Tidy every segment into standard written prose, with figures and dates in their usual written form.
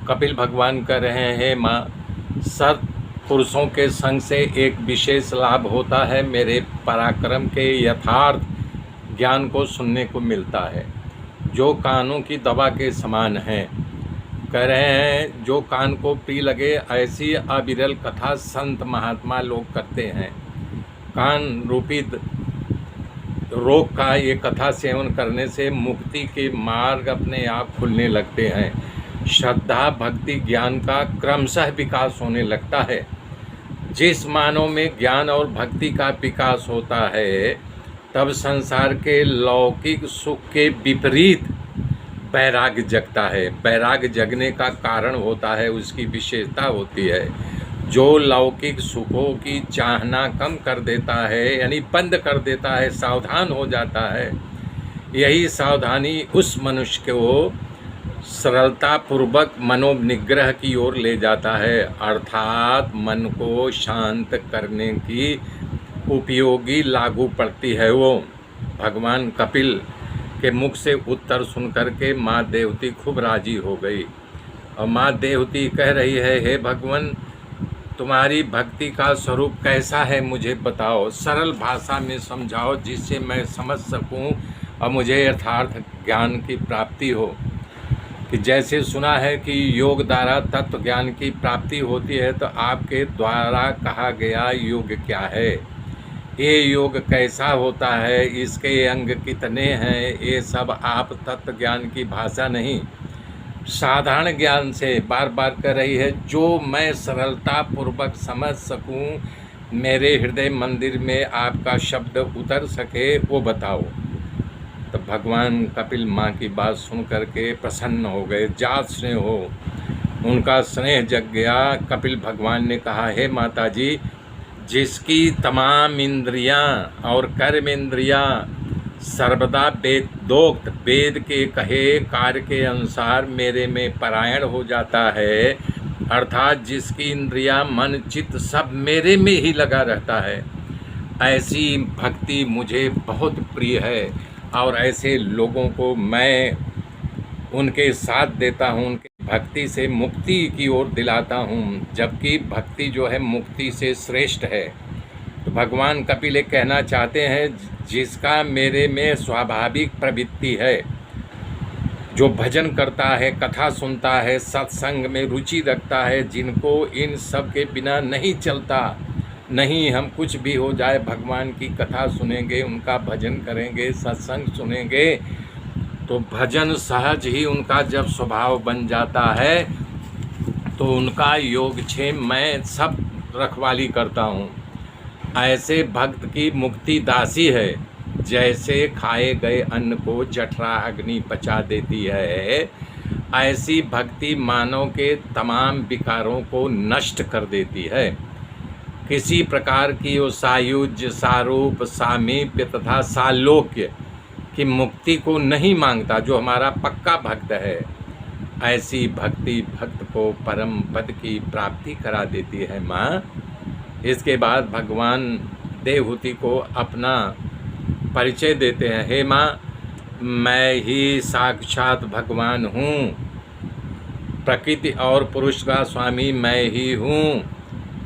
कपिल भगवान कह रहे हैं, माँ, सत पुरुषों के संग से एक विशेष लाभ होता है, मेरे पराक्रम के यथार्थ ज्ञान को सुनने को मिलता है, जो कानों की दवा के समान है। कह रहे हैं जो कान को प्रिय लगे ऐसी अविरल कथा संत महात्मा लोग करते हैं। कान रूपी रोग का ये कथा सेवन करने से मुक्ति के मार्ग अपने आप खुलने लगते हैं। श्रद्धा भक्ति ज्ञान का क्रमशः विकास होने लगता है। जिस मानव में ज्ञान और भक्ति का विकास होता है, तब संसार के लौकिक सुख के विपरीत वैराग्य जगता है। वैराग्य जगने का कारण होता है, उसकी विशेषता होती है, जो लौकिक सुखों की चाहना कम कर देता है, यानी बंद कर देता है, सावधान हो जाता है। यही सावधानी उस मनुष्य को सरलतापूर्वक मनोनिग्रह की ओर ले जाता है, अर्थात मन को शांत करने की उपयोगी लागू पड़ती है। वो भगवान कपिल के मुख से उत्तर सुनकर के माँ देवती खूब राजी हो गई और माँ देवती कह रही है, हे भगवान, तुम्हारी भक्ति का स्वरूप कैसा है मुझे बताओ, सरल भाषा में समझाओ जिससे मैं समझ सकूं और मुझे यथार्थ ज्ञान की प्राप्ति हो। कि जैसे सुना है कि योग द्वारा तत्व ज्ञान की प्राप्ति होती है, तो आपके द्वारा कहा गया योग क्या है, ये योग कैसा होता है, इसके अंग कितने हैं, ये सब आप तत्व ज्ञान की भाषा नहीं साधारण ज्ञान से बार बार कर रही है, जो मैं सरलता पूर्वक समझ सकूं, मेरे हृदय मंदिर में आपका शब्द उतर सके, वो बताओ। तो भगवान कपिल माँ की बात सुन करके प्रसन्न हो गए, जात स्नेह हो, उनका स्नेह जग गया। कपिल भगवान ने कहा, हे माता जी, जिसकी तमाम इंद्रियां और कर्म इंद्रियां सर्वदा वेदोक्त वेद के कहे कार्य के अनुसार मेरे में परायण हो जाता है, अर्थात जिसकी इंद्रियां मन चित्त सब मेरे में ही लगा रहता है, ऐसी भक्ति मुझे बहुत प्रिय है और ऐसे लोगों को मैं उनके साथ देता हूँ, उनके भक्ति से मुक्ति की ओर दिलाता हूँ, जबकि भक्ति जो है मुक्ति से श्रेष्ठ है। तो भगवान कपिल एक कहना चाहते हैं, जिसका मेरे में स्वाभाविक प्रवृत्ति है, जो भजन करता है, कथा सुनता है, सत्संग में रुचि रखता है, जिनको इन सब के बिना नहीं चलता, नहीं हम कुछ भी हो जाए भगवान की कथा सुनेंगे, उनका भजन करेंगे, सत्संग सुनेंगे, तो भजन सहज ही उनका जब स्वभाव बन जाता है, तो उनका योगक्षेम मैं सब रखवाली करता हूँ। ऐसे भक्त की मुक्ति दासी है, जैसे खाए गए अन्न को जठरा अग्नि पचा देती है, ऐसी भक्ति मानव के तमाम विकारों को नष्ट कर देती है। किसी प्रकार की वो सायुज्य, सारूप, सामीप्य तथा सालोक्य की मुक्ति को नहीं मांगता, जो हमारा पक्का भक्त है। ऐसी भक्ति भक्त को परम पद की प्राप्ति करा देती है माँ। इसके बाद भगवान देवहूति को अपना परिचय देते हैं, हे माँ, मैं ही साक्षात भगवान हूँ, प्रकृति और पुरुष का स्वामी मैं ही हूँ,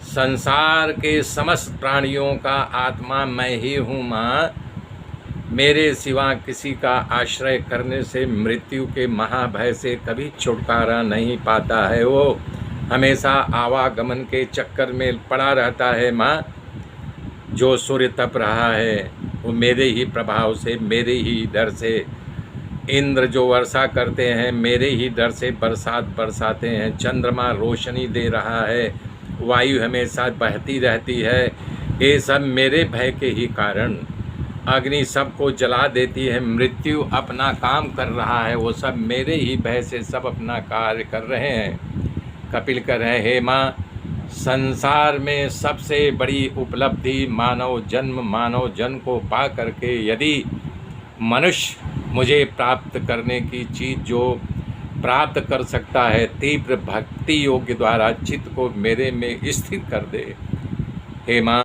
संसार के समस्त प्राणियों का आत्मा मैं ही हूँ माँ। मेरे सिवा किसी का आश्रय करने से मृत्यु के महाभय से कभी छुटकारा नहीं पाता है, वो हमेशा आवागमन के चक्कर में पड़ा रहता है माँ। जो सूर्य तप रहा है वो मेरे ही प्रभाव से, मेरे ही डर से, इंद्र जो वर्षा करते हैं मेरे ही डर से बरसात बरसाते हैं, चंद्रमा रोशनी दे रहा है, वायु हमेशा बहती रहती है, ये सब मेरे भय के ही कारण, अग्नि सबको जला देती है, मृत्यु अपना काम कर रहा है, वो सब मेरे ही भय से सब अपना कार्य कर रहे हैं। कपिल कह रहे हैं, हे माँ, संसार में सबसे बड़ी उपलब्धि मानव जन्म को पा करके यदि मनुष्य मुझे प्राप्त करने की चीज़ जो प्राप्त कर सकता है, तीव्र भक्ति योग द्वारा चित्त को मेरे में स्थिर कर दे। हे माँ,